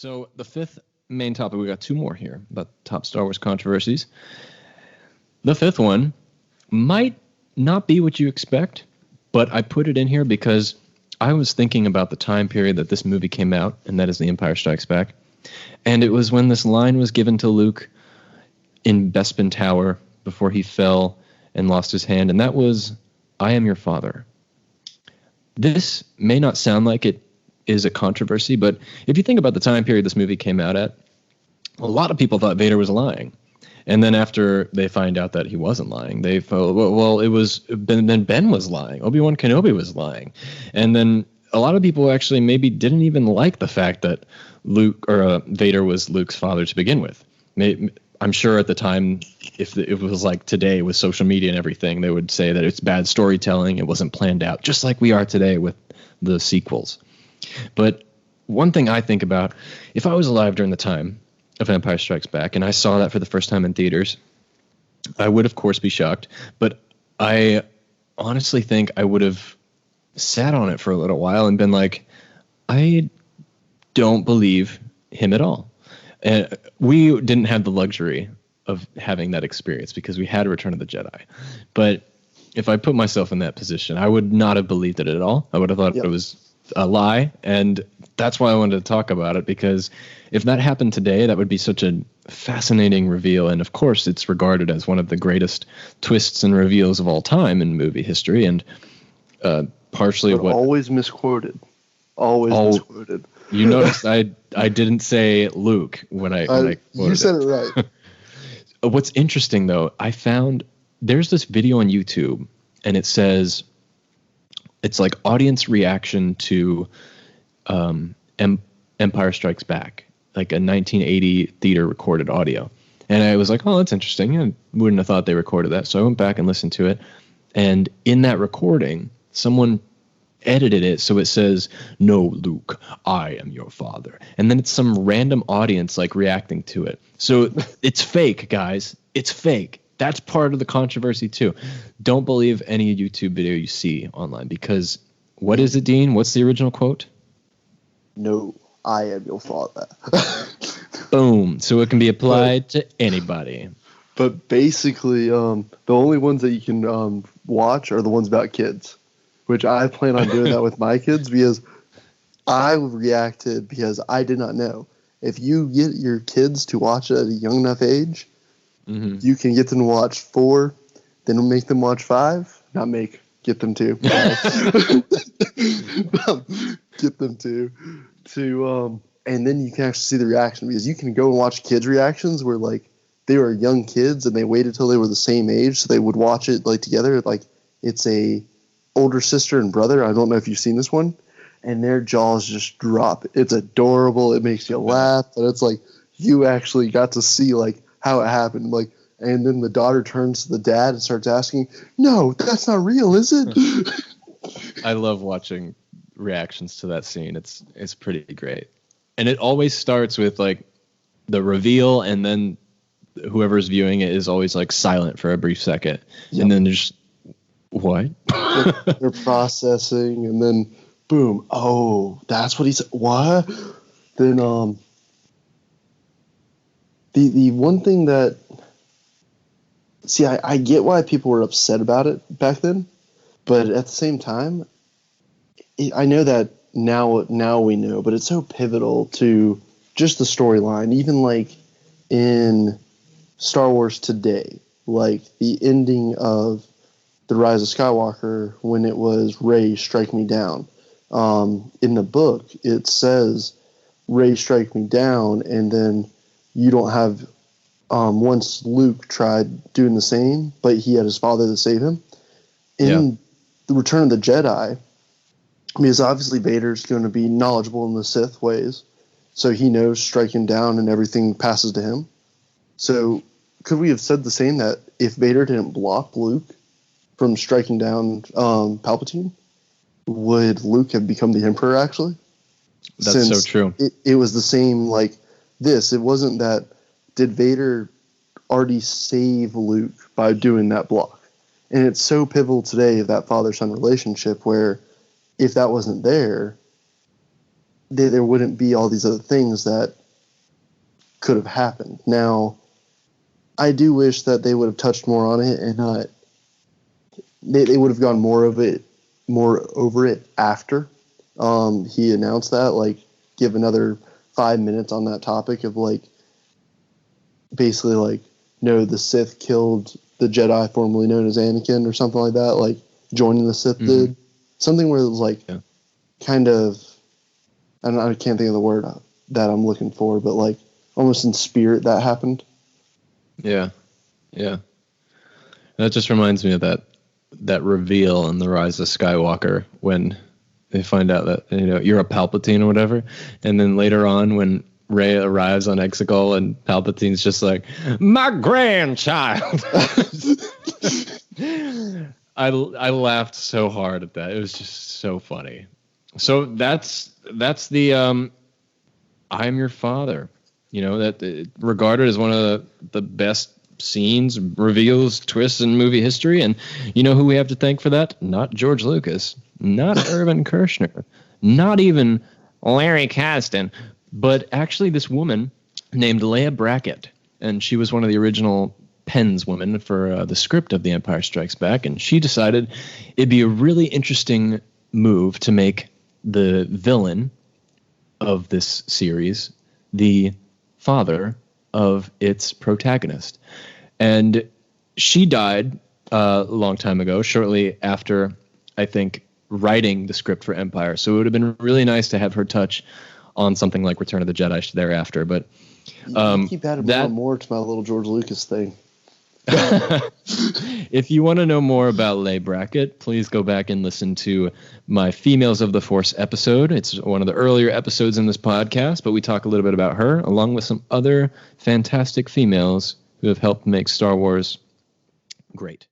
So the fifth main topic, we got two more here about top Star Wars controversies. The fifth one might not be what you expect, but I put it in here because I was thinking about the time period that this movie came out, and that is The Empire Strikes Back. And it was when this line was given to Luke in Bespin Tower before he fell and lost his hand, and that was, "I am your father." This may not sound like it is a controversy, but if you think about the time period this movie came out at, a lot of people thought Vader was lying. And then after they find out that he wasn't lying, they felt, well, it was Ben was lying. Obi-Wan Kenobi was lying. And then a lot of people actually maybe didn't even like the fact that Vader was Luke's father to begin with. I'm sure at the time, if it was like today with social media and everything, they would say that it's bad storytelling. It wasn't planned out, just like we are today with the sequels. But one thing I think about, if I was alive during the time of Empire Strikes Back and I saw that for the first time in theaters, I would, of course, be shocked. But I honestly think I would have sat on it for a little while and been like, I don't believe him at all. And we didn't have the luxury of having that experience because we had Return of the Jedi. But if I put myself in that position, I would not have believed it at all. I would have thought it was a lie. And that's why I wanted to talk about it, because if that happened today, that would be such a fascinating reveal. And of course, it's regarded as one of the greatest twists and reveals of all time in movie history. And partially but always misquoted. Always misquoted. You noticed I didn't say Luke when I quoted you said it right. What's interesting, though, I found there's this video on YouTube, and it says it's like audience reaction to Empire Strikes Back, like a 1980 theater recorded audio. And I was like, oh, that's interesting. I wouldn't have thought they recorded that. So I went back and listened to it. And in that recording, someone edited it so it says, "No, Luke, I am your father." And then it's some random audience like reacting to it. So it's fake, guys. It's fake. That's part of the controversy too. Don't believe any YouTube video you see online, because what is it, Dean? What's the original quote? "No, I am your father." Boom. So it can be applied to anybody. But basically, the only ones that you can watch are the ones about kids, which I plan on doing that with my kids, because I reacted because I did not know. If you get your kids to watch it at a young enough age, you can get them to watch 4, then make them watch 5. Get them to. Get them to, and then you can actually see the reaction, because you can go and watch kids' reactions where like they were young kids and they waited till they were the same age so they would watch it like together. Like it's a older sister and brother. I don't know if you've seen this one, and their jaws just drop. It's adorable. It makes you laugh, and it's like you actually got to see like how it happened. Like, and then the daughter turns to the dad and starts asking, "No, that's not real, is it?" I love watching reactions to that scene. It's pretty great, and it always starts with like the reveal, and then whoever's viewing it is always like silent for a brief second, and then there's what? They're processing, and then boom! Oh, that's what he said. What? Then the one thing that, see, I get why people were upset about it back then, but at the same time, I know that now we know, but it's so pivotal to just the storyline, even like in Star Wars today, like the ending of The Rise of Skywalker, when it was Rey strike me down. In the book, it says Rey strike me down, and then you don't have, once Luke tried doing the same, but he had his father to save him. In The Return of the Jedi, because obviously Vader's going to be knowledgeable in the Sith ways, so he knows striking down and everything passes to him. So could we have said the same, that if Vader didn't block Luke from striking down Palpatine, would Luke have become the Emperor actually? That's so true. It was the same like this. It wasn't that, did Vader already save Luke by doing that block? And it's so pivotal today of that father-son relationship, where if that wasn't there, there wouldn't be all these other things that could have happened. Now, I do wish that they would have touched more on it and not. They would have gone more over it after he announced that. Like, give another 5 minutes on that topic of like, basically like, no, the Sith killed the Jedi formerly known as Anakin or something like that. Like joining the Sith did something where it was like, kind of. I can't think of the word that I'm looking for, but like almost in spirit that happened. Yeah. That just reminds me of that reveal in The Rise of Skywalker when they find out that, you're a Palpatine or whatever. And then later on when Rey arrives on Exegol and Palpatine's just like, my grandchild. I laughed so hard at that. It was just so funny. So that's the I am your father. That regarded as one of the best scenes, reveals, twists in movie history. And you know who we have to thank for that? Not George Lucas, not Irvin Kershner, not even Larry Kasdan, but actually this woman named Leah Brackett. And she was one of the original pens women for the script of The Empire Strikes Back. And she decided it'd be a really interesting move to make the villain of this series the father of its protagonist. And she died a long time ago, shortly after, I think, writing the script for Empire. So it would have been really nice to have her touch on something like Return of the Jedi thereafter. But you keep adding more and more to my little George Lucas thing. If you want to know more about Leigh Brackett, please go back and listen to my Females of the Force episode. It's one of the earlier episodes in this podcast, but we talk a little bit about her, along with some other fantastic females who have helped make Star Wars great.